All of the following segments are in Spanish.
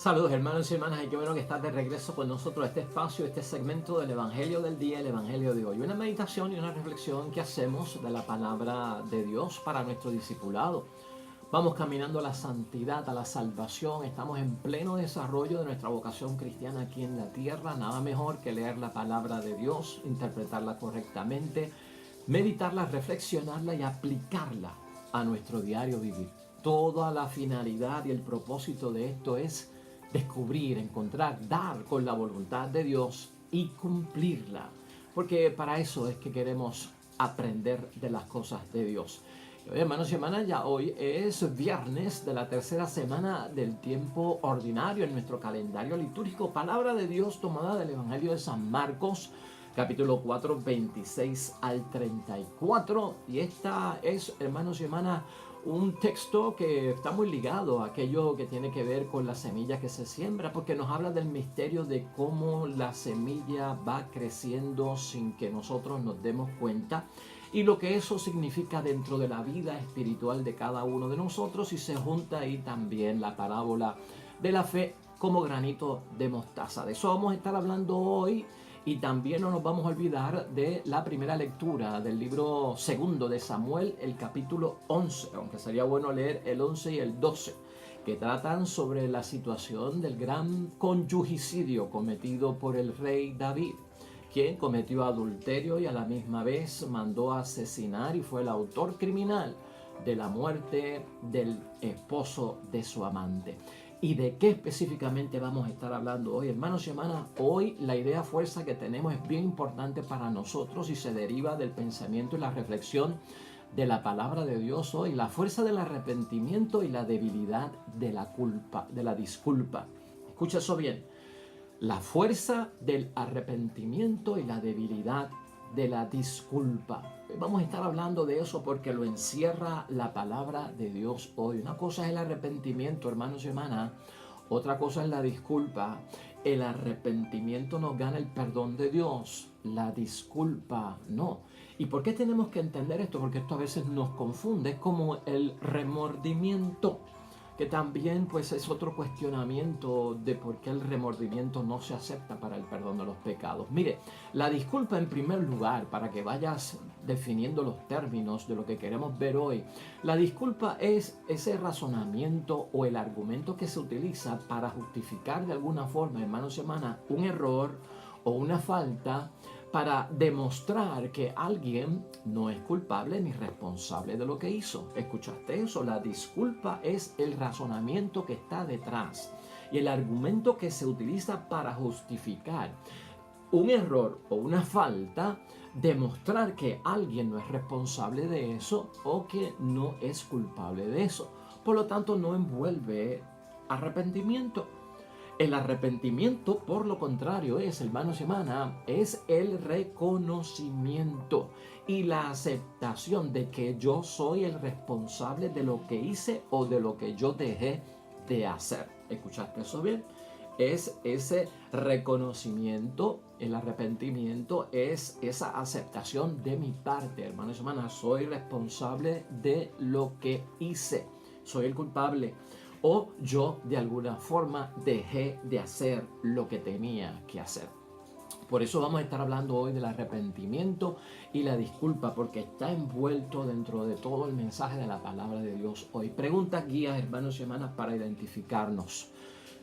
Saludos hermanos y hermanas, y qué bueno que estás de regreso con nosotros a este espacio, este segmento del Evangelio del Día, el Evangelio de hoy. Una meditación y una reflexión que hacemos de la palabra de Dios para nuestro discipulado. Vamos caminando a la santidad, a la salvación, estamos en pleno desarrollo de nuestra vocación cristiana aquí en la tierra. Nada mejor que leer la palabra de Dios, interpretarla correctamente, meditarla, reflexionarla y aplicarla a nuestro diario vivir. Toda la finalidad y el propósito de esto es descubrir, encontrar, dar con la voluntad de Dios y cumplirla. Porque para eso es que queremos aprender de las cosas de Dios. Hoy, hermanos y hermanas, ya hoy es viernes de la tercera semana del tiempo ordinario en nuestro calendario litúrgico. Palabra de Dios tomada del Evangelio de San Marcos, capítulo 4, 26 al 34. Y esta es, hermanos y hermanas, un texto que está muy ligado a aquello que tiene que ver con la semilla que se siembra, porque nos habla del misterio de cómo la semilla va creciendo sin que nosotros nos demos cuenta y lo que eso significa dentro de la vida espiritual de cada uno de nosotros, y se junta ahí también la parábola de la fe como granito de mostaza. De eso vamos a estar hablando hoy. Y también no nos vamos a olvidar de la primera lectura del libro segundo de Samuel, el capítulo 11, aunque sería bueno leer el 11 y el 12, que tratan sobre la situación del gran conyugicidio cometido por el rey David, quien cometió adulterio y a la misma vez mandó a asesinar y fue el autor criminal de la muerte del esposo de su amante. ¿Y de qué específicamente vamos a estar hablando hoy, hermanos y hermanas? Hoy la idea fuerza que tenemos es bien importante para nosotros y se deriva del pensamiento y la reflexión de la palabra de Dios hoy. La fuerza del arrepentimiento y la debilidad de la culpa, de la disculpa. Escucha eso bien. La fuerza del arrepentimiento y la debilidad de la disculpa. Vamos a estar hablando de eso porque lo encierra la palabra de Dios hoy. Una cosa es el arrepentimiento, hermanos y hermanas. Otra cosa es la disculpa. El arrepentimiento nos gana el perdón de Dios. La disculpa no. ¿Y por qué tenemos que entender esto? Porque esto a veces nos confunde. Es como el remordimiento, que también pues es otro cuestionamiento de por qué el remordimiento no se acepta para el perdón de los pecados. Mire, la disculpa en primer lugar, para que vayas definiendo los términos de lo que queremos ver hoy, la disculpa es ese razonamiento o el argumento que se utiliza para justificar de alguna forma, hermanos y hermanas, un error o una falta, para demostrar que alguien no es culpable ni responsable de lo que hizo. ¿Escuchaste eso? La disculpa es el razonamiento que está detrás y el argumento que se utiliza para justificar un error o una falta, demostrar que alguien no es responsable de eso o que no es culpable de eso. Por lo tanto, no envuelve arrepentimiento. El arrepentimiento, por lo contrario, es, hermanos y hermanas, es el reconocimiento y la aceptación de que yo soy el responsable de lo que hice o de lo que yo dejé de hacer. ¿Escuchaste eso bien? Es ese reconocimiento, el arrepentimiento es esa aceptación de mi parte, hermanos y hermanas. Soy responsable de lo que hice, soy el culpable. O yo de alguna forma dejé de hacer lo que tenía que hacer. Por eso vamos a estar hablando hoy del arrepentimiento y la disculpa, porque está envuelto dentro de todo el mensaje de la palabra de Dios hoy. Preguntas guías, hermanos y hermanas, para identificarnos.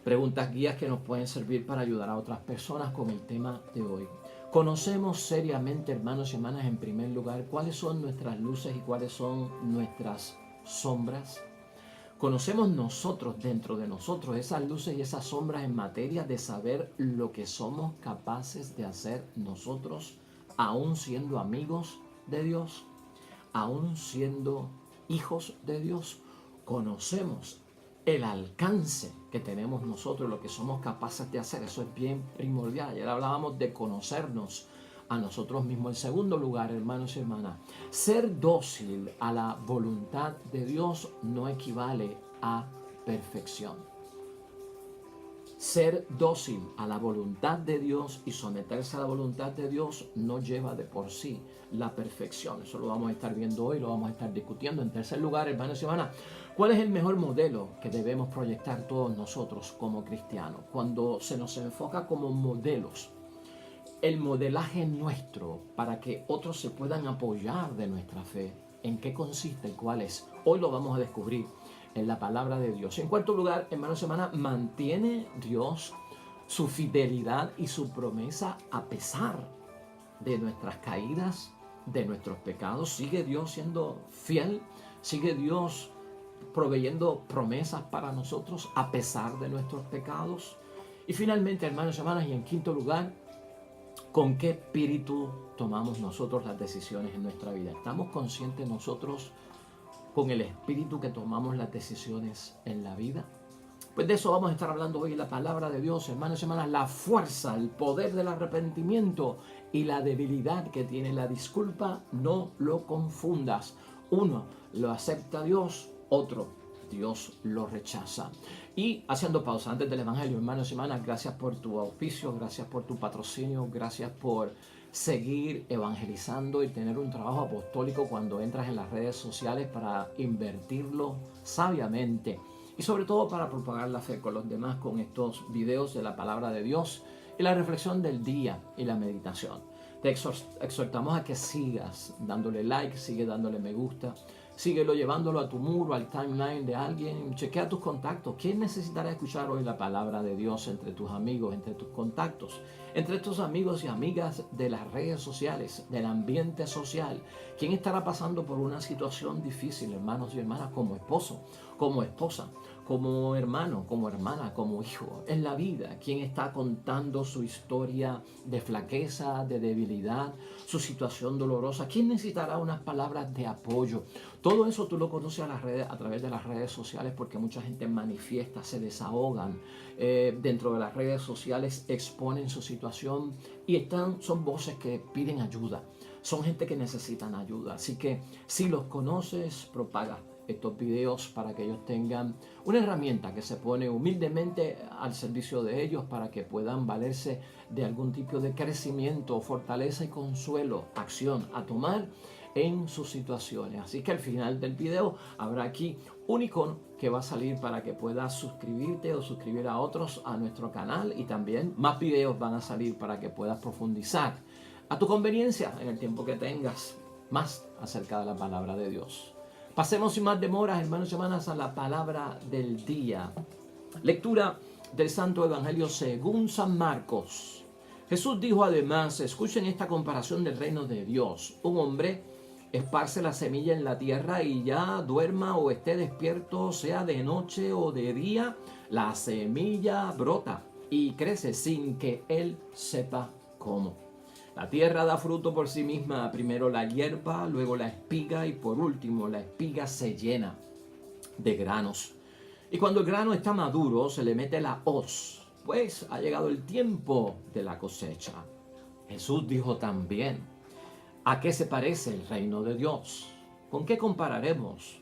Preguntas guías que nos pueden servir para ayudar a otras personas con el tema de hoy. Conocemos seriamente, hermanos y hermanas, en primer lugar, cuáles son nuestras luces y cuáles son nuestras sombras. Conocemos nosotros, dentro de nosotros, esas luces y esas sombras en materia de saber lo que somos capaces de hacer nosotros, aún siendo amigos de Dios, aún siendo hijos de Dios. Conocemos el alcance que tenemos nosotros, lo que somos capaces de hacer. Eso es bien primordial. Ayer hablábamos de conocernos a nosotros mismos. En segundo lugar, hermanos y hermanas, ser dócil a la voluntad de Dios no equivale a perfección. Ser dócil a la voluntad de Dios y someterse a la voluntad de Dios no lleva de por sí la perfección. Eso lo vamos a estar viendo hoy, lo vamos a estar discutiendo. En tercer lugar, hermanos y hermanas, ¿Cuál es el mejor modelo que debemos proyectar todos nosotros como cristianos? Cuando se nos enfoca como modelos, el modelaje nuestro para que otros se puedan apoyar de nuestra fe. ¿En qué consiste y cuál es? Hoy lo vamos a descubrir en la palabra de Dios. En cuarto lugar, hermanos y hermanas, mantiene Dios su fidelidad y su promesa a pesar de nuestras caídas, de nuestros pecados. Sigue Dios siendo fiel, sigue Dios proveyendo promesas para nosotros a pesar de nuestros pecados. Y finalmente, hermanos y hermanas, y en quinto lugar, ¿con qué espíritu tomamos nosotros las decisiones en nuestra vida? ¿Estamos conscientes nosotros con el espíritu que tomamos las decisiones en la vida? Pues de eso vamos a estar hablando hoy en la palabra de Dios, hermanos y hermanas. La fuerza, el poder del arrepentimiento y la debilidad que tiene la disculpa, no lo confundas. Uno lo acepta Dios, otro Dios lo rechaza. Y haciendo pausa antes del Evangelio, hermanos y hermanas, gracias por tu auspicio, gracias por tu patrocinio, gracias por seguir evangelizando y tener un trabajo apostólico cuando entras en las redes sociales para invertirlo sabiamente y sobre todo para propagar la fe con los demás con estos videos de la palabra de Dios y la reflexión del día y la meditación. Te exhortamos a que sigas dándole like, sigue dándole me gusta, síguelo llevándolo a tu muro, al timeline de alguien, chequea tus contactos. ¿Quién necesitará escuchar hoy la palabra de Dios entre tus amigos, entre tus contactos, entre tus amigos y amigas de las redes sociales, del ambiente social? ¿Quién estará pasando por una situación difícil, hermanos y hermanas, como esposo, como esposa, como hermano, como hermana, como hijo, en la vida? ¿Quién está contando su historia de flaqueza, de debilidad, su situación dolorosa? ¿Quién necesitará unas palabras de apoyo? Todo eso tú lo conoces a través de las redes sociales, porque mucha gente manifiesta, se desahogan dentro de las redes sociales, exponen su situación y son voces que piden ayuda. Son gente que necesitan ayuda. Así que si los conoces, propaga estos videos para que ellos tengan una herramienta que se pone humildemente al servicio de ellos para que puedan valerse de algún tipo de crecimiento, fortaleza y consuelo, acción a tomar en sus situaciones. Así que al final del video habrá aquí un icono que va a salir para que puedas suscribirte o suscribir a otros a nuestro canal, y también más videos van a salir para que puedas profundizar a tu conveniencia en el tiempo que tengas más acerca de la palabra de Dios. Pasemos sin más demoras, hermanos y hermanas, a la palabra del día. Lectura del Santo Evangelio según San Marcos. Jesús dijo además, escuchen esta comparación del reino de Dios. Un hombre esparce la semilla en la tierra y ya duerma o esté despierto, sea de noche o de día, la semilla brota y crece sin que él sepa cómo. La tierra da fruto por sí misma, primero la hierba, luego la espiga y por último la espiga se llena de granos. Y cuando el grano está maduro se le mete la hoz, pues ha llegado el tiempo de la cosecha. Jesús dijo también, ¿a qué se parece el reino de Dios? ¿Con qué compararemos?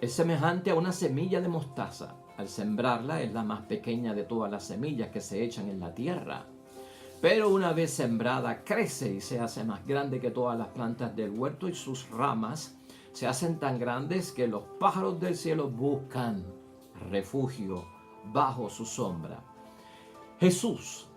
Es semejante a una semilla de mostaza. Al sembrarla es la más pequeña de todas las semillas que se echan en la tierra. Pero una vez sembrada, crece y se hace más grande que todas las plantas del huerto y sus ramas se hacen tan grandes que los pájaros del cielo buscan refugio bajo su sombra. Jesús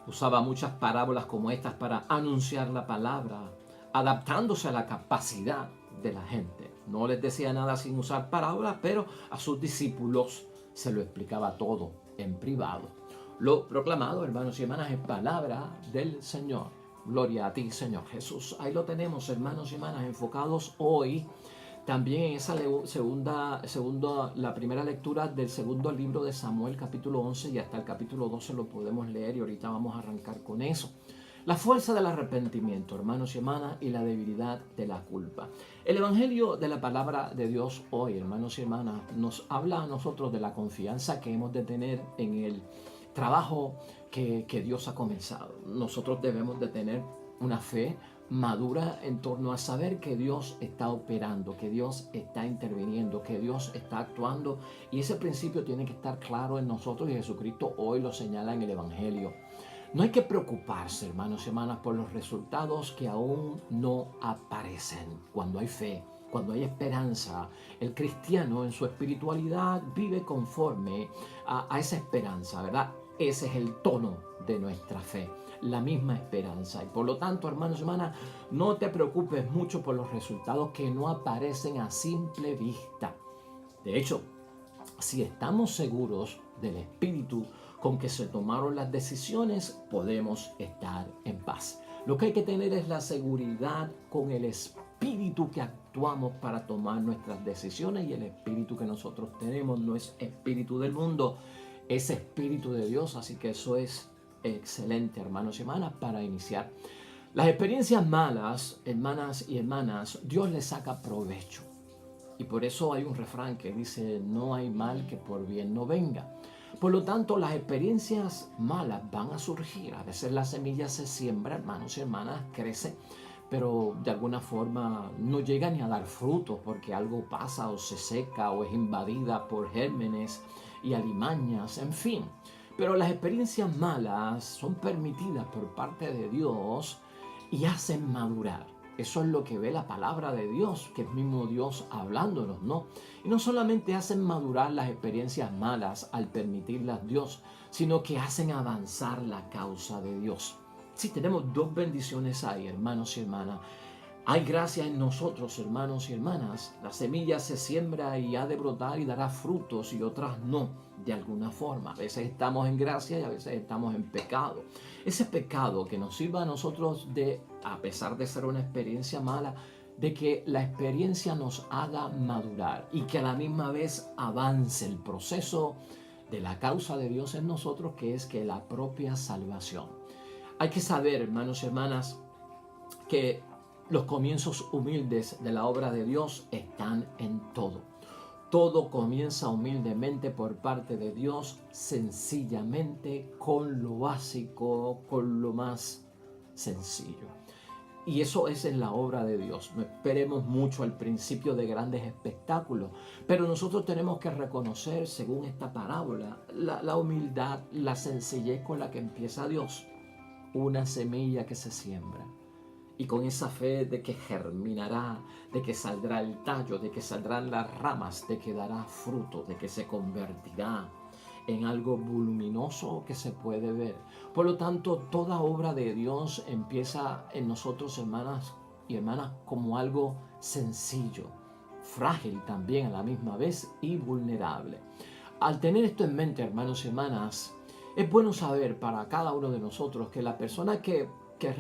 usaba muchas parábolas como estas para anunciar la palabra, adaptándose a la capacidad de la gente. No les decía nada sin usar parábolas, pero a sus discípulos se lo explicaba todo en privado. Lo proclamado, hermanos y hermanas, es palabra del Señor. Gloria a ti, Señor Jesús. Ahí lo tenemos, hermanos y hermanas, enfocados hoy también en esa la primera lectura del segundo libro de Samuel, capítulo 11, y hasta el capítulo 12 lo podemos leer, y ahorita vamos a arrancar con eso. La fuerza del arrepentimiento, hermanos y hermanas, y la debilidad de la culpa. El Evangelio de la palabra de Dios hoy, hermanos y hermanas, nos habla a nosotros de la confianza que hemos de tener en el trabajo que Dios ha comenzado. Nosotros debemos de tener una fe madura en torno a saber que Dios está operando, que Dios está interviniendo, que Dios está actuando, y ese principio tiene que estar claro en nosotros, y Jesucristo hoy lo señala en el Evangelio. No hay que preocuparse, hermanos y hermanas, por los resultados que aún no aparecen. Cuando hay fe, cuando hay esperanza, el cristiano en su espiritualidad vive conforme a esa esperanza, ¿verdad? Ese es el tono de nuestra fe, la misma esperanza. Y por lo tanto, hermanos y hermanas, no te preocupes mucho por los resultados que no aparecen a simple vista. De hecho, si estamos seguros del espíritu con que se tomaron las decisiones, podemos estar en paz. Lo que hay que tener es la seguridad con el espíritu que actuamos para tomar nuestras decisiones, y el espíritu que nosotros tenemos no es espíritu del mundo, es espíritu de Dios. Así que eso es excelente, hermanos y hermanas, para iniciar. Las experiencias malas, hermanas y hermanas, Dios les saca provecho. Y por eso hay un refrán que dice: no hay mal que por bien no venga. Por lo tanto, las experiencias malas van a surgir. A veces la semilla se siembra, hermanos y hermanas, crece, pero de alguna forma no llega ni a dar frutos porque algo pasa o se seca o es invadida por gérmenes y alimañas, en fin. Pero las experiencias malas son permitidas por parte de Dios y hacen madurar. Eso es lo que ve la palabra de Dios, que es mismo Dios hablándonos, ¿no? Y no solamente hacen madurar las experiencias malas al permitirlas Dios, sino que hacen avanzar la causa de Dios. Sí, tenemos dos bendiciones ahí, hermanos y hermanas. Hay gracia en nosotros, hermanos y hermanas. La semilla se siembra y ha de brotar y dará frutos, y otras no, de alguna forma. A veces estamos en gracia y a veces estamos en pecado. Ese pecado que nos sirva a nosotros de, a pesar de ser una experiencia mala, de que la experiencia nos haga madurar y que a la misma vez avance el proceso de la causa de Dios en nosotros, que es que la propia salvación. Hay que saber, hermanos y hermanas, que los comienzos humildes de la obra de Dios están en todo. Todo comienza humildemente por parte de Dios, sencillamente, con lo básico, con lo más sencillo. Y eso es en la obra de Dios. No esperemos mucho al principio de grandes espectáculos, pero nosotros tenemos que reconocer, según esta parábola, la humildad, la sencillez con la que empieza Dios. Una semilla que se siembra. Y con esa fe de que germinará, de que saldrá el tallo, de que saldrán las ramas, de que dará fruto, de que se convertirá en algo voluminoso que se puede ver. Por lo tanto, toda obra de Dios empieza en nosotros, hermanas y hermanas, como algo sencillo, frágil también a la misma vez y vulnerable. Al tener esto en mente, hermanos y hermanas, es bueno saber para cada uno de nosotros que la persona que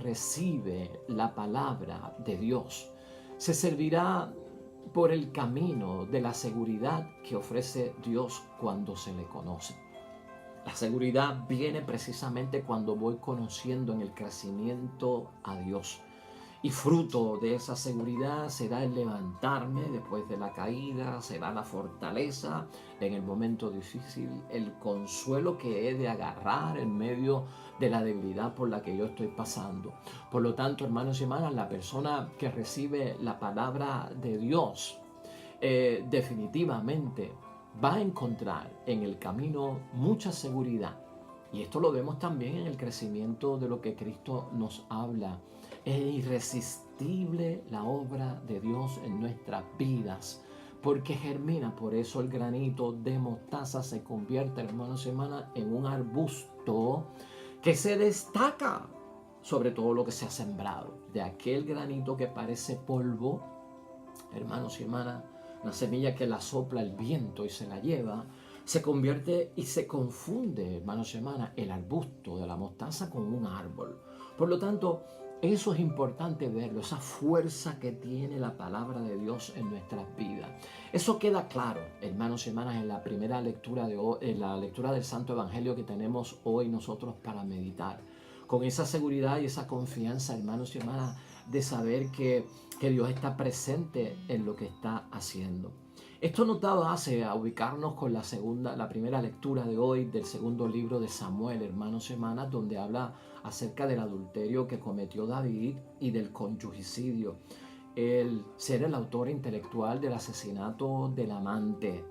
recibe la palabra de Dios se servirá por el camino de la seguridad que ofrece Dios cuando se le conoce. La seguridad viene precisamente cuando voy conociendo en el crecimiento a Dios. Y fruto de esa seguridad será el levantarme después de la caída, será la fortaleza en el momento difícil, el consuelo que he de agarrar en medio de la debilidad por la que yo estoy pasando. Por lo tanto, hermanos y hermanas, la persona que recibe la palabra de Dios definitivamente va a encontrar en el camino mucha seguridad. Y esto lo vemos también en el crecimiento de lo que Cristo nos habla. Es irresistible la obra de Dios en nuestras vidas, porque germina. Por eso el granito de mostaza se convierte, hermanos y hermanas, en un arbusto que se destaca sobre todo lo que se ha sembrado. De aquel granito que parece polvo, hermanos y hermanas, una semilla que la sopla el viento y se la lleva, se convierte y se confunde, hermanos y hermanas, el arbusto de la mostaza con un árbol. Por lo tanto, eso es importante verlo, esa fuerza que tiene la palabra de Dios en nuestras vidas. Eso queda claro, hermanos y hermanas, en la primera lectura de hoy, en la lectura del Santo Evangelio que tenemos hoy nosotros para meditar. Con esa seguridad y esa confianza, hermanos y hermanas, de saber que Dios está presente en lo que está haciendo. Esto nos da base a ubicarnos con la primera lectura de hoy del segundo libro de Samuel, hermanos y hermanas, donde habla acerca del adulterio que cometió David y del conyugicidio. El ser el autor intelectual del asesinato del amante,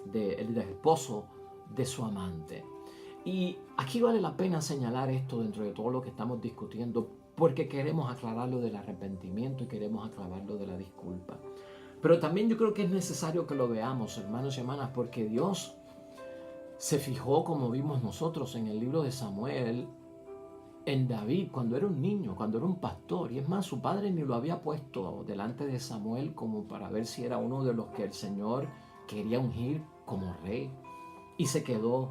del esposo de su amante. Y aquí vale la pena señalar esto dentro de todo lo que estamos discutiendo, porque queremos aclarar lo del arrepentimiento y queremos aclarar lo de la disculpa. Pero también yo creo que es necesario que lo veamos, hermanos y hermanas, porque Dios se fijó, como vimos nosotros en el libro de Samuel, en David cuando era un niño, cuando era un pastor. Y es más, su padre ni lo había puesto delante de Samuel como para ver si era uno de los que el Señor quería ungir como rey. Y se quedó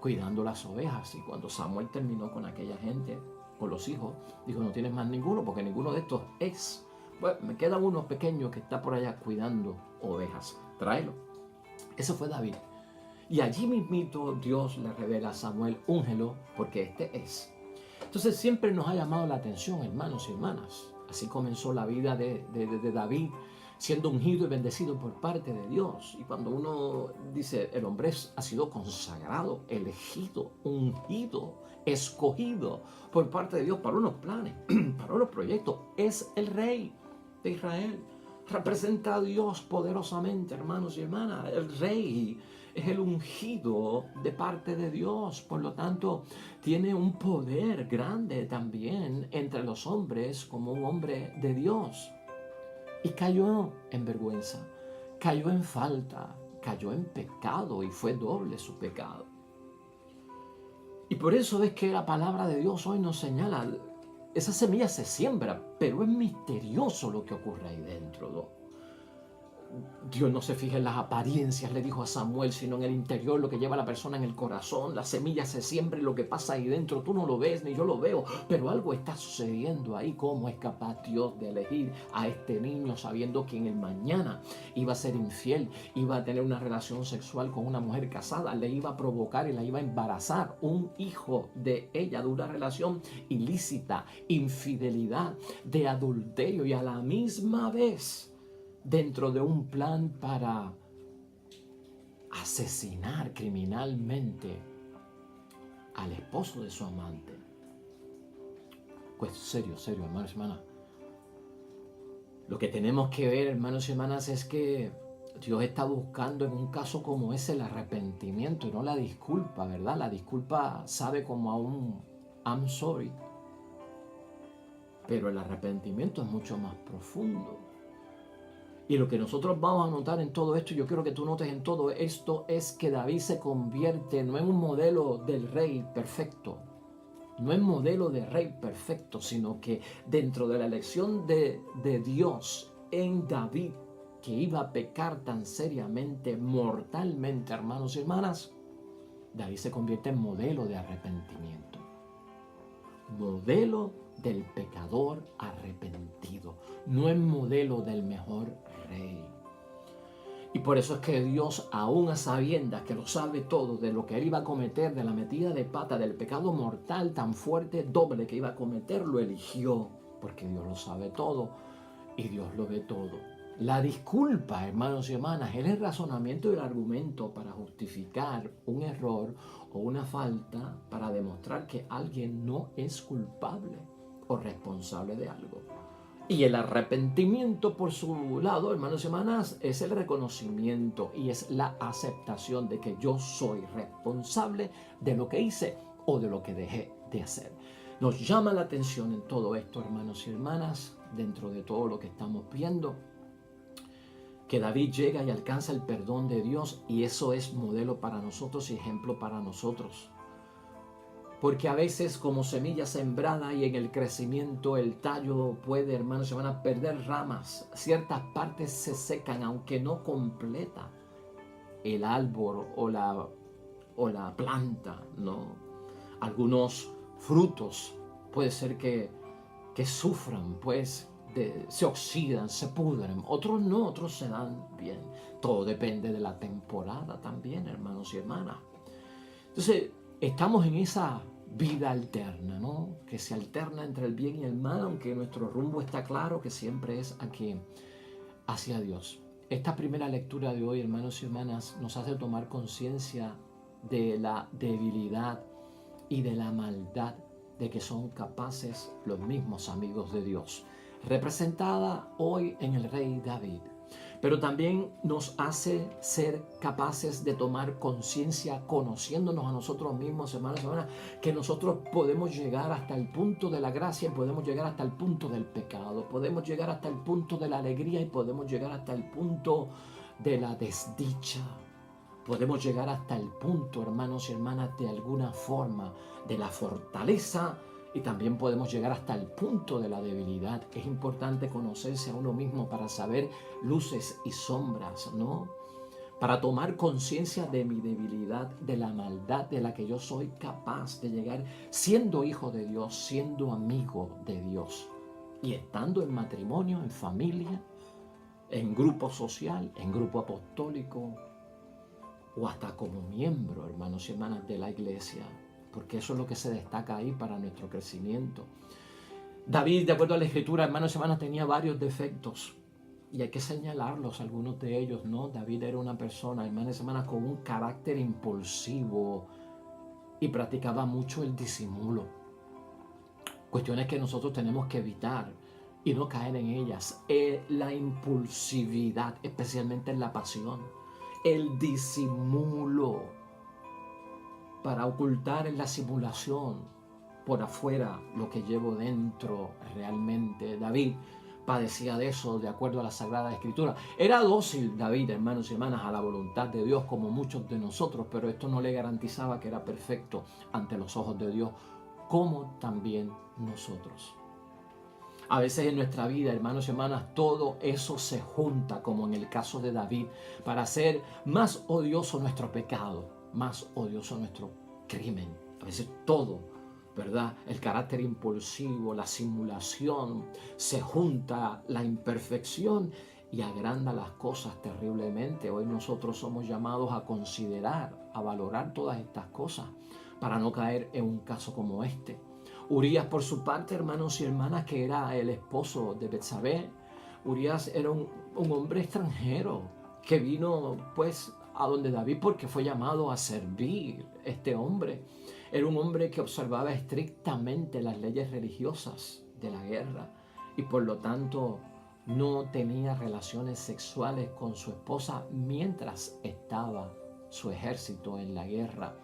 cuidando las ovejas. Y cuando Samuel terminó con aquella gente, con los hijos, dijo: no tienes más ninguno, porque ninguno de estos es. Bueno, me queda uno pequeño que está por allá cuidando ovejas. Tráelo. Ese fue David. Y allí mismito Dios le revela a Samuel: úngelo, porque este es. Entonces siempre nos ha llamado la atención, hermanos y hermanas. Así comenzó la vida de David, siendo ungido y bendecido por parte de Dios. Y cuando uno dice, el hombre ha sido consagrado, elegido, ungido, escogido por parte de Dios para unos planes, para unos proyectos, es el rey de Israel. Representa a Dios poderosamente, hermanos y hermanas. El rey es el ungido de parte de Dios. Por lo tanto, tiene un poder grande también entre los hombres como un hombre de Dios. Y cayó en vergüenza, cayó en falta, cayó en pecado, y fue doble su pecado. Y por eso es que la palabra de Dios hoy nos señala: esa semilla se siembra, pero es misterioso lo que ocurre ahí dentro, ¿no? Dios no se fija en las apariencias, le dijo a Samuel, sino en el interior, lo que lleva la persona en el corazón. La semilla se siembra y lo que pasa ahí dentro, tú no lo ves ni yo lo veo, pero algo está sucediendo ahí. ¿Cómo es capaz Dios de elegir a este niño sabiendo que en el mañana iba a ser infiel, iba a tener una relación sexual con una mujer casada, le iba a provocar y la iba a embarazar un hijo de ella, de una relación ilícita, infidelidad, de adulterio, y a la misma vez dentro de un plan para asesinar criminalmente al esposo de su amante? Pues serio, hermanos y hermanas. Lo que tenemos que ver, hermanos y hermanas, es que Dios está buscando en un caso como ese el arrepentimiento y no la disculpa, ¿verdad? La disculpa sabe como a un I'm sorry. Pero el arrepentimiento es mucho más profundo. Y lo que nosotros vamos a notar en todo esto, yo quiero que tú notes en todo esto, es que David se convierte no en un modelo del rey perfecto, no en modelo de rey perfecto, sino que dentro de la elección de Dios en David, que iba a pecar tan seriamente, mortalmente, hermanos y hermanas, David se convierte en modelo de arrepentimiento. Modelo del pecador arrepentido, no en modelo del mejor rey. Y por eso es que Dios, aún a sabiendas que lo sabe todo de lo que él iba a cometer, de la metida de pata, del pecado mortal tan fuerte, doble que iba a cometer, lo eligió, porque Dios lo sabe todo y Dios lo ve todo. La disculpa, hermanos y hermanas, es el razonamiento y el argumento para justificar un error o una falta, para demostrar que alguien no es culpable o responsable de algo. Y el arrepentimiento, por su lado, hermanos y hermanas, es el reconocimiento y es la aceptación de que yo soy responsable de lo que hice o de lo que dejé de hacer. Nos llama la atención en todo esto, hermanos y hermanas, dentro de todo lo que estamos viendo, que David llega y alcanza el perdón de Dios, y eso es modelo para nosotros y ejemplo para nosotros. Porque a veces, como semilla sembrada y en el crecimiento, el tallo puede, hermanos y hermanas, perder ramas. Ciertas partes se secan, aunque no completa el árbol o la planta, ¿no? Algunos frutos puede ser que sufran, pues se oxidan, se pudren. Otros no, otros se dan bien. Todo depende de la temporada también, hermanos y hermanas. Entonces, estamos en esa vida alterna, ¿no? Que se alterna entre el bien y el mal, aunque nuestro rumbo está claro que siempre es aquí, hacia Dios. Esta primera lectura de hoy, hermanos y hermanas, nos hace tomar conciencia de la debilidad y de la maldad de que son capaces los mismos amigos de Dios, representada hoy en el rey David. pero también nos hace ser capaces de tomar conciencia, conociéndonos a nosotros mismos, hermanos y hermanas, que nosotros podemos llegar hasta el punto de la gracia, podemos llegar hasta el punto del pecado, podemos llegar hasta el punto de la alegría y podemos llegar hasta el punto de la desdicha. Podemos llegar hasta el punto, hermanos y hermanas, de alguna forma, de la fortaleza, y también podemos llegar hasta el punto de la debilidad. Es importante conocerse a uno mismo para saber luces y sombras, ¿no? Para tomar conciencia de mi debilidad, de la maldad de la que yo soy capaz de llegar, siendo hijo de Dios, siendo amigo de Dios, y estando en matrimonio, en familia, en grupo social, en grupo apostólico, o hasta como miembro, hermanos y hermanas, de la iglesia, porque eso es lo que se destaca ahí para nuestro crecimiento. David, de acuerdo a la Escritura, hermanos y hermanas, tenía varios defectos, y hay que señalarlos, algunos de ellos, ¿no? David era una persona, hermanos y hermanas, con un carácter impulsivo y practicaba mucho el disimulo. Cuestiones que nosotros tenemos que evitar y no caer en ellas. La impulsividad, especialmente en la pasión. El disimulo para ocultar en la simulación por afuera lo que llevo dentro realmente. David padecía de eso de acuerdo a la Sagrada Escritura. Era dócil David, hermanos y hermanas, a la voluntad de Dios como muchos de nosotros, pero esto no le garantizaba que era perfecto ante los ojos de Dios, como también nosotros. A veces en nuestra vida, hermanos y hermanas, todo eso se junta, como en el caso de David, para hacer más odioso nuestro pecado, más odioso nuestro crimen. A veces todo, ¿verdad? El carácter impulsivo, la simulación, se junta la imperfección y agranda las cosas terriblemente. Hoy nosotros somos llamados a considerar, a valorar todas estas cosas para no caer en un caso como este. Urías, por su parte, hermanos y hermanas, que era el esposo de Betsabé, Urías era un hombre extranjero que vino pues a donde David porque fue llamado a servir. Este hombre era un hombre que observaba estrictamente las leyes religiosas de la guerra y por lo tanto no tenía relaciones sexuales con su esposa mientras estaba su ejército en la guerra.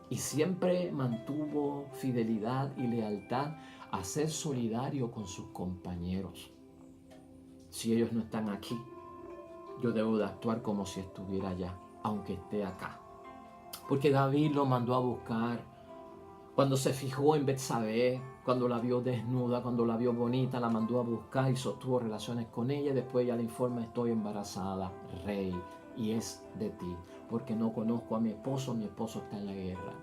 Y siempre mantuvo fidelidad y lealtad a ser solidario con sus compañeros. Si ellos no están aquí, yo debo de actuar como si estuviera allá, aunque esté acá. Porque David lo mandó a buscar. Cuando se fijó en Betsabé, cuando la vio desnuda, cuando la vio bonita, la mandó a buscar y sostuvo relaciones con ella. Después ella le informa: estoy embarazada, rey, y es de ti, porque no conozco a mi esposo está en la guerra.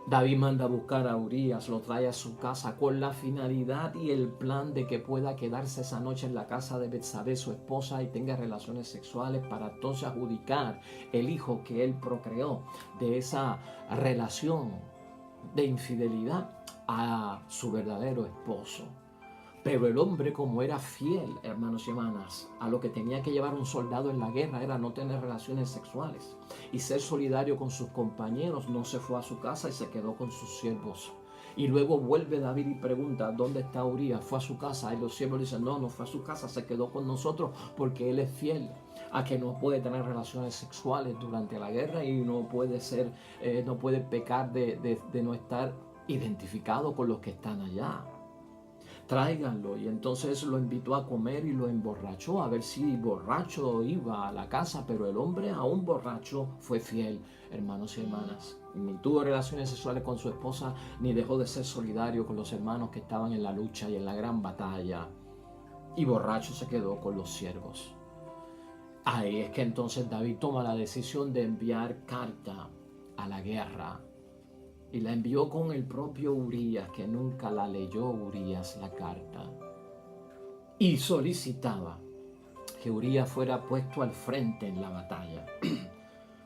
David manda a buscar a Urías, lo trae a su casa con la finalidad y el plan de que pueda quedarse esa noche en la casa de Betsabé, su esposa, y tenga relaciones sexuales para entonces adjudicar el hijo que él procreó de esa relación de infidelidad a su verdadero esposo. Pero el hombre, como era fiel, hermanos y hermanas, a lo que tenía que llevar un soldado en la guerra era no tener relaciones sexuales y ser solidario con sus compañeros, no se fue a su casa y se quedó con sus siervos. Y luego vuelve David y pregunta: ¿dónde está Urías? Fue a su casa. Y los siervos dicen: no fue a su casa, se quedó con nosotros porque él es fiel a que no puede tener relaciones sexuales durante la guerra y no puede ser, no puede pecar de no estar identificado con los que están allá. Tráiganlo. Y entonces lo invitó a comer y lo emborrachó, a ver si borracho iba a la casa, pero el hombre, aún borracho, fue fiel, hermanos y hermanas. Ni tuvo relaciones sexuales con su esposa, ni dejó de ser solidario con los hermanos que estaban en la lucha y en la gran batalla. Y borracho se quedó con los siervos. Ahí es que entonces David toma la decisión de enviar carta a la guerra. Y la envió con el propio Urías, que nunca la leyó Urías la carta. Y solicitaba que Urías fuera puesto al frente en la batalla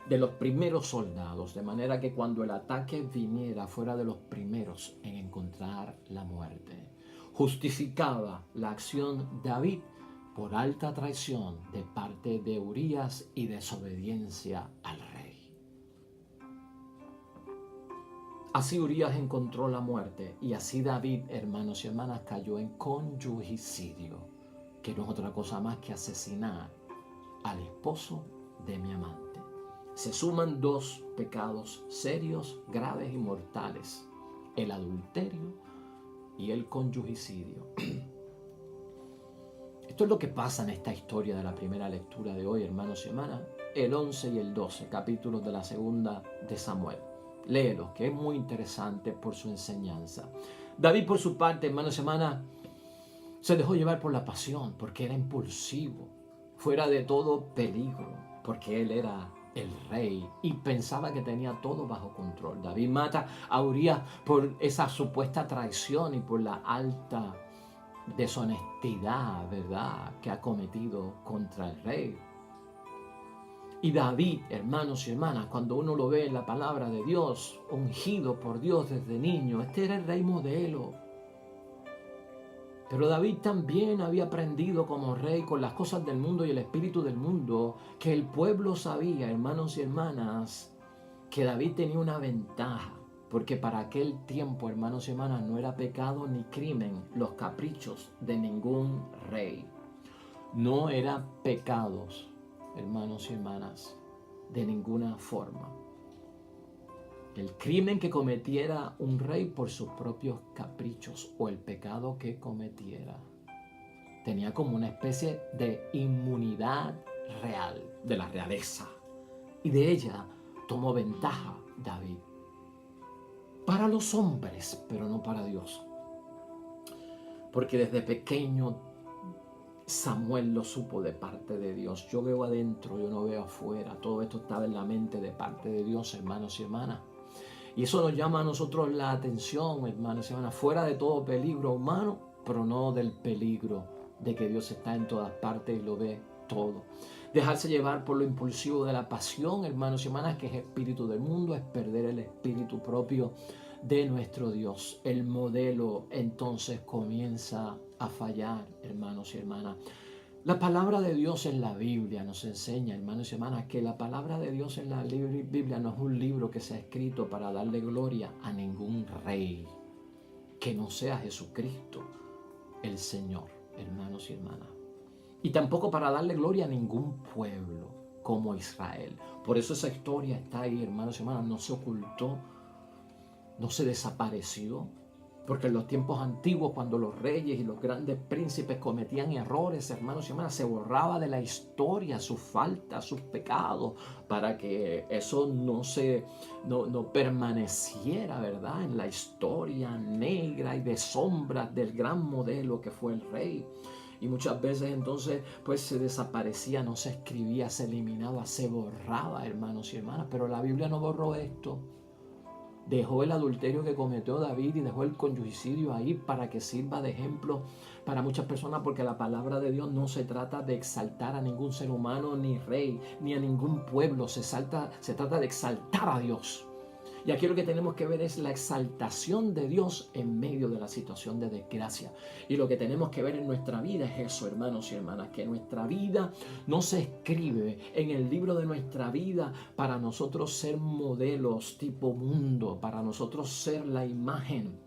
de los primeros soldados, de manera que cuando el ataque viniera fuera de los primeros en encontrar la muerte. Justificaba la acción de David por alta traición de parte de Urías y desobediencia al rey. Así Urías encontró la muerte y así David, hermanos y hermanas, cayó en conyugicidio. que no es otra cosa más que asesinar al esposo de mi amante. Se suman dos pecados serios, graves y mortales: el adulterio y el conyugicidio. Esto es lo que pasa en esta historia de la primera lectura de hoy, hermanos y hermanas, el 11 y el 12, capítulos de la segunda de Samuel. Léelos, que es muy interesante por su enseñanza. David, por su parte, hermanos y hermanas, se dejó llevar por la pasión, porque era impulsivo, fuera de todo peligro, porque él era el rey y pensaba que tenía todo bajo control. David mata a Urías por esa supuesta traición y por la alta deshonestidad, ¿verdad?, que ha cometido contra el rey. Y David, hermanos y hermanas, cuando uno lo ve en la palabra de Dios, ungido por Dios desde niño, este era el rey modelo. Pero David también había aprendido como rey con las cosas del mundo y el espíritu del mundo, que el pueblo sabía, hermanos y hermanas, que David tenía una ventaja. Porque para aquel tiempo, hermanos y hermanas, no era pecado ni crimen los caprichos de ningún rey. No eran pecados, hermanos y hermanas, de ninguna forma. El crimen que cometiera un rey por sus propios caprichos o el pecado que cometiera tenía como una especie de inmunidad real de la realeza. Y de ella tomó ventaja David. Para los hombres, pero no para Dios. Porque desde pequeño Samuel lo supo de parte de Dios. Yo veo adentro, yo no veo afuera. Todo esto estaba en la mente de parte de Dios, hermanos y hermanas. Y eso nos llama a nosotros la atención, hermanos y hermanas, fuera de todo peligro humano, pero no del peligro de que Dios está en todas partes y lo ve todo. Dejarse llevar por lo impulsivo de la pasión, hermanos y hermanas, que es espíritu del mundo, es perder el espíritu propio de nuestro Dios. El modelo entonces comienza a fallar, hermanos y hermanas. La palabra de Dios en la Biblia nos enseña, hermanos y hermanas, que la palabra de Dios en la Biblia no es un libro que se ha escrito para darle gloria a ningún rey que no sea Jesucristo, el Señor, hermanos y hermanas. Y tampoco para darle gloria a ningún pueblo como Israel. Por eso esa historia está ahí, hermanos y hermanas, no se ocultó, no se desapareció. Porque en los tiempos antiguos, cuando los reyes y los grandes príncipes cometían errores, hermanos y hermanas, se borraba de la historia sus faltas, sus pecados, para que eso no permaneciera, ¿verdad?, en la historia negra y de sombras del gran modelo que fue el rey. Y muchas veces entonces pues se desaparecía, no se escribía, se eliminaba, se borraba, hermanos y hermanas. Pero la Biblia no borró esto. Dejó el adulterio que cometió David y dejó el conyugicidio ahí para que sirva de ejemplo para muchas personas, porque la palabra de Dios no se trata de exaltar a ningún ser humano, ni rey, ni a ningún pueblo. Se trata de exaltar a Dios. Y aquí lo que tenemos que ver es la exaltación de Dios en medio de la situación de desgracia. Y lo que tenemos que ver en nuestra vida es eso, hermanos y hermanas, que nuestra vida no se escribe en el libro de nuestra vida para nosotros ser modelos tipo mundo, para nosotros ser la imagen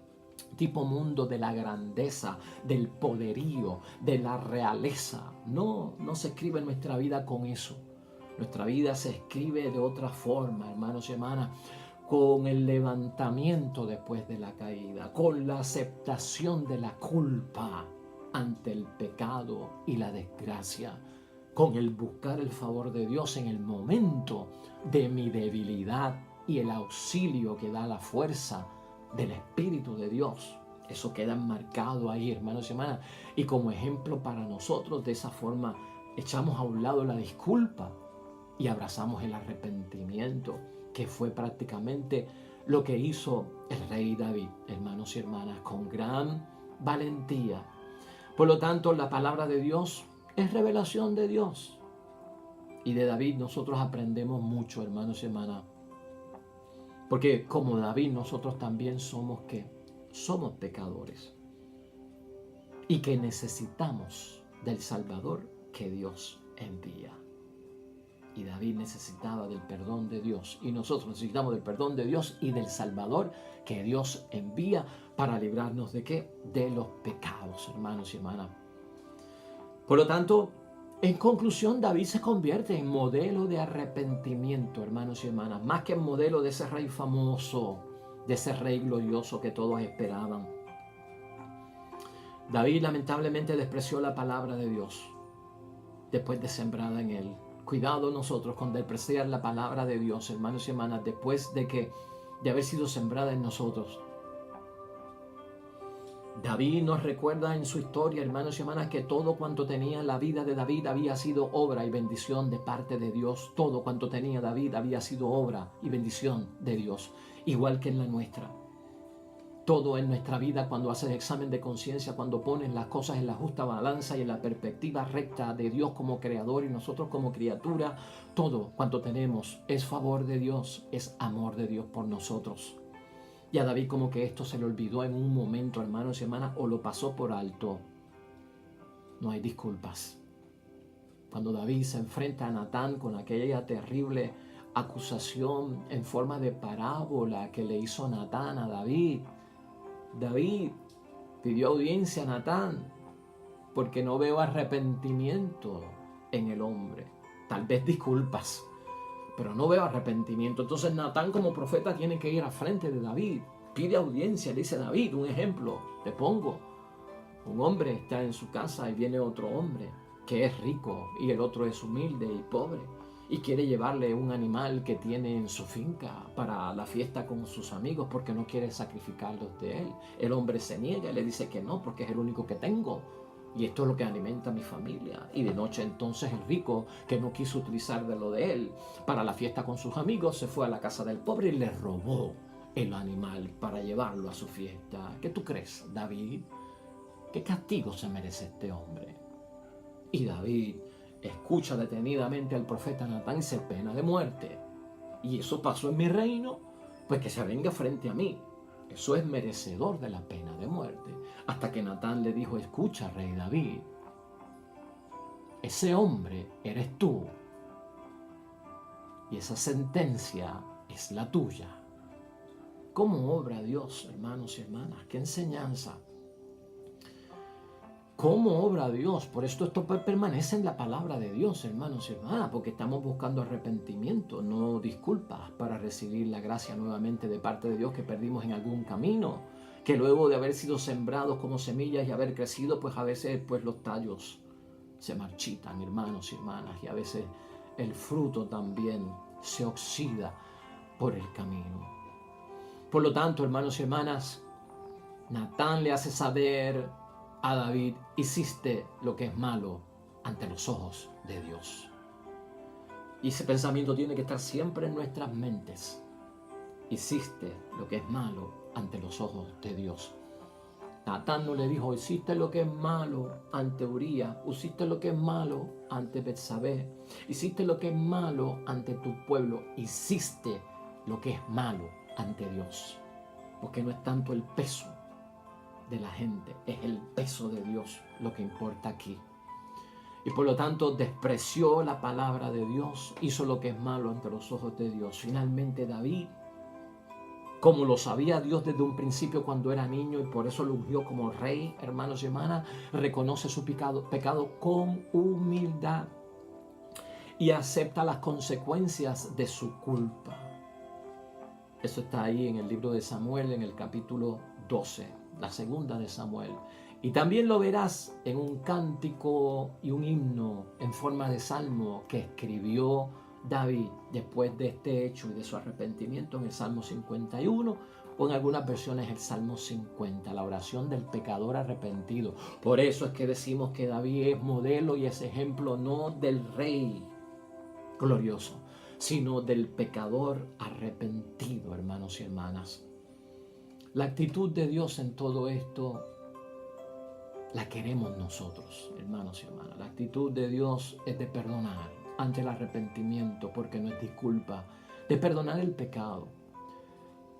tipo mundo de la grandeza, del poderío, de la realeza. No se escribe nuestra vida con eso. Nuestra vida se escribe de otra forma, hermanos y hermanas, con el levantamiento después de la caída, con la aceptación de la culpa ante el pecado y la desgracia, con el buscar el favor de Dios en el momento de mi debilidad y el auxilio que da la fuerza del Espíritu de Dios. Eso queda marcado ahí, hermanos y hermanas, y como ejemplo para nosotros. De esa forma echamos a un lado la disculpa y abrazamos el arrepentimiento, que fue prácticamente lo que hizo el rey David, hermanos y hermanas, con gran valentía. Por lo tanto, la palabra de Dios es revelación de Dios. Y de David nosotros aprendemos mucho, hermanos y hermanas. Porque como David, nosotros también somos ¿qué? Somos pecadores. Y que necesitamos del Salvador que Dios envía. Y David necesitaba del perdón de Dios. Y nosotros necesitamos del perdón de Dios y del Salvador que Dios envía para librarnos ¿de qué? De los pecados, hermanos y hermanas. Por lo tanto, en conclusión, David se convierte en modelo de arrepentimiento, hermanos y hermanas, más que en modelo de ese rey famoso, de ese rey glorioso que todos esperaban. David lamentablemente despreció la palabra de Dios después de sembrada en él. Cuidado nosotros con despreciar la palabra de Dios, hermanos y hermanas, después de haber sido sembrada en nosotros. David nos recuerda en su historia, hermanos y hermanas, que todo cuanto tenía en la vida de David había sido obra y bendición de parte de Dios. Todo cuanto tenía David había sido obra y bendición de Dios, igual que en la nuestra. Todo en nuestra vida, cuando haces examen de conciencia, cuando pones las cosas en la justa balanza y en la perspectiva recta de Dios como creador y nosotros como criatura, todo cuanto tenemos es favor de Dios, es amor de Dios por nosotros. Y a David como que esto se le olvidó en un momento, hermanos y hermanas, o lo pasó por alto. No hay disculpas. Cuando David se enfrenta a Natán con aquella terrible acusación en forma de parábola que le hizo Natán a David, David pidió audiencia a Natán porque no veo arrepentimiento en el hombre. Tal vez disculpas, pero no veo arrepentimiento. Entonces Natán como profeta tiene que ir al frente de David. Pide audiencia, le dice David, un ejemplo, te pongo. Un hombre está en su casa y viene otro hombre que es rico y el otro es humilde y pobre y quiere llevarle un animal que tiene en su finca para la fiesta con sus amigos porque no quiere sacrificarlos de él. El hombre se niega y le dice que no porque es el único que tengo. Y esto es lo que alimenta a mi familia. Y de noche entonces el rico, que no quiso utilizar de lo de él para la fiesta con sus amigos, se fue a la casa del pobre y le robó el animal para llevarlo a su fiesta. ¿Qué tú crees, David? ¿Qué castigo se merece este hombre? Y David escucha detenidamente al profeta Natán y se pena de muerte. Y eso pasó en mi reino, pues que se venga frente a mí. Eso es merecedor de la pena de muerte. Hasta que Natán le dijo, escucha, rey David, ese hombre eres tú. Y esa sentencia es la tuya. ¿Cómo obra Dios, hermanos y hermanas? ¿Qué enseñanza? ¿Cómo obra Dios? Por esto permanece en la palabra de Dios, hermanos y hermanas, porque estamos buscando arrepentimiento, no disculpas, para recibir la gracia nuevamente de parte de Dios que perdimos en algún camino, que luego de haber sido sembrados como semillas y haber crecido, pues a veces pues los tallos se marchitan, hermanos y hermanas, y a veces el fruto también se oxida por el camino. Por lo tanto, hermanos y hermanas, Natán le hace saber a David, hiciste lo que es malo ante los ojos de Dios. Y ese pensamiento tiene que estar siempre en nuestras mentes. Hiciste lo que es malo ante los ojos de Dios. Natán no le dijo, hiciste lo que es malo ante Urías, hiciste lo que es malo ante Betsabé, hiciste lo que es malo ante tu pueblo, hiciste lo que es malo ante Dios. Porque no es tanto el peso de la gente, es el peso de Dios lo que importa aquí. Y por lo tanto despreció la palabra de Dios, hizo lo que es malo ante los ojos de Dios. Finalmente David, como lo sabía Dios desde un principio cuando era niño y por eso lo ungió como rey, hermanos y hermanas, reconoce su pecado con humildad y acepta las consecuencias de su culpa. Eso está ahí en el libro de Samuel, en el capítulo 12. La segunda de Samuel. Y también lo verás en un cántico y un himno en forma de salmo que escribió David después de este hecho y de su arrepentimiento en el Salmo 51 o en algunas versiones el Salmo 50, la oración del pecador arrepentido. Por eso es que decimos que David es modelo y es ejemplo no del rey glorioso, sino del pecador arrepentido, hermanos y hermanas. La actitud de Dios en todo esto la queremos nosotros, hermanos y hermanas. La actitud de Dios es de perdonar ante el arrepentimiento, porque no es disculpa, de perdonar el pecado.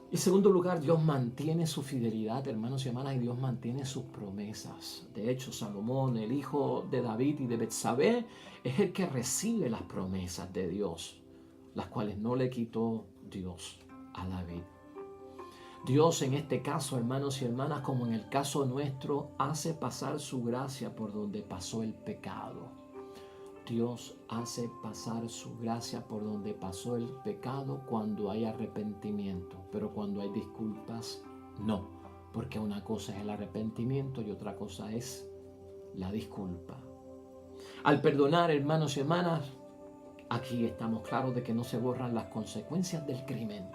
Y en segundo lugar, Dios mantiene su fidelidad, hermanos y hermanas, y Dios mantiene sus promesas. De hecho, Salomón, el hijo de David y de Betsabé, es el que recibe las promesas de Dios, las cuales no le quitó Dios a David. Dios en este caso, hermanos y hermanas, como en el caso nuestro, hace pasar su gracia por donde pasó el pecado. Dios hace pasar su gracia por donde pasó el pecado cuando hay arrepentimiento, pero cuando hay disculpas, no, porque una cosa es el arrepentimiento y otra cosa es la disculpa. Al perdonar, hermanos y hermanas, aquí estamos claros de que no se borran las consecuencias del crimen,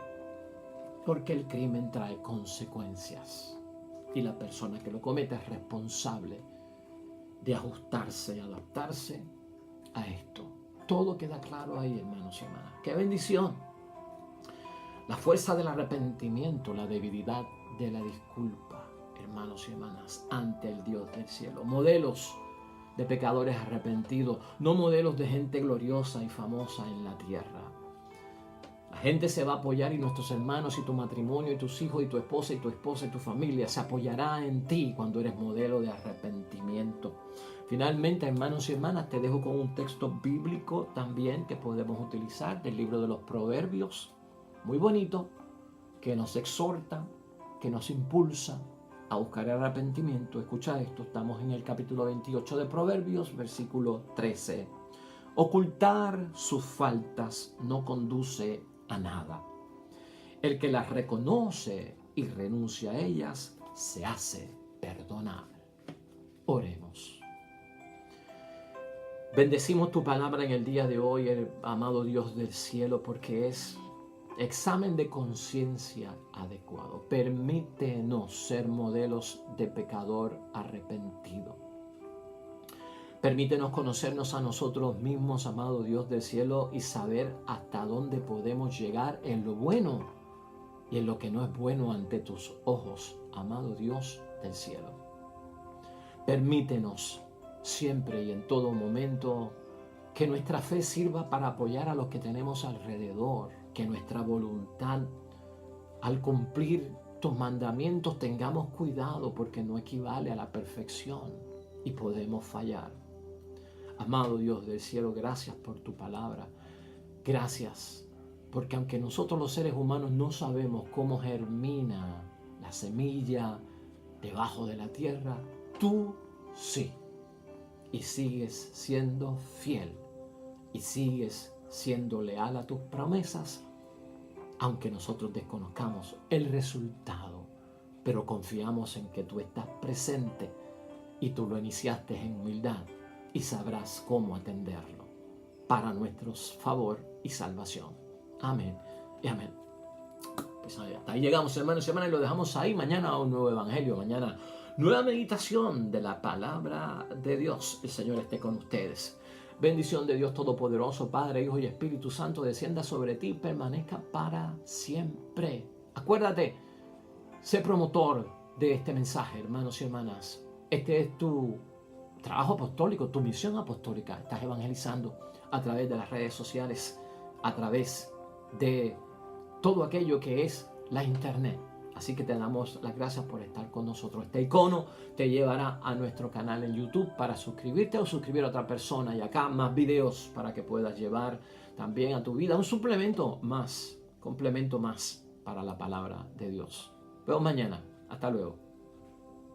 porque el crimen trae consecuencias y la persona que lo comete es responsable de ajustarse y adaptarse a esto. Todo queda claro ahí, hermanos y hermanas. ¡Qué bendición! La fuerza del arrepentimiento, la debilidad de la disculpa, hermanos y hermanas, ante el Dios del cielo. Modelos de pecadores arrepentidos, no modelos de gente gloriosa y famosa en la tierra. La gente se va a apoyar y nuestros hermanos y tu matrimonio y tus hijos y tu esposa y tu familia se apoyará en ti cuando eres modelo de arrepentimiento. Finalmente, hermanos y hermanas, te dejo con un texto bíblico también que podemos utilizar del libro de los Proverbios, muy bonito, que nos exhorta, que nos impulsa a buscar el arrepentimiento. Escucha esto, estamos en el capítulo 28 de Proverbios, versículo 13. Ocultar sus faltas no conduce a nada. El que las reconoce y renuncia a ellas se hace perdonar. Oremos. Bendecimos tu palabra en el día de hoy, amado Dios del cielo, porque es examen de conciencia adecuado. Permítenos ser modelos de pecador arrepentido. Permítenos conocernos a nosotros mismos, amado Dios del cielo, y saber hasta dónde podemos llegar en lo bueno y en lo que no es bueno ante tus ojos, amado Dios del cielo. Permítenos siempre y en todo momento que nuestra fe sirva para apoyar a los que tenemos alrededor, que nuestra voluntad al cumplir tus mandamientos tengamos cuidado porque no equivale a la perfección y podemos fallar. Amado Dios del cielo, gracias por tu palabra. Gracias porque aunque nosotros los seres humanos no sabemos cómo germina la semilla debajo de la tierra, tú sí. Y sigues siendo fiel y sigues siendo leal a tus promesas, aunque nosotros desconozcamos el resultado, pero confiamos en que tú estás presente y tú lo iniciaste en humildad y sabrás cómo atenderlo para nuestro favor y salvación. Amén y amén. Pues hasta ahí llegamos, hermanos y hermanas, y lo dejamos ahí. Mañana un nuevo evangelio, mañana nueva meditación de la palabra de Dios. El Señor esté con ustedes. Bendición de Dios Todopoderoso, Padre, Hijo y Espíritu Santo, descienda sobre ti y permanezca para siempre. Acuérdate, sé promotor de este mensaje, hermanos y hermanas. Este es tu trabajo apostólico, tu misión apostólica. Estás evangelizando a través de las redes sociales, a través de todo aquello que es la internet. Así que te damos las gracias por estar con nosotros. Este icono te llevará a nuestro canal en YouTube para suscribirte o suscribir a otra persona. Y acá más videos para que puedas llevar también a tu vida un suplemento más, complemento más para la palabra de Dios. Nos vemos mañana. Hasta luego.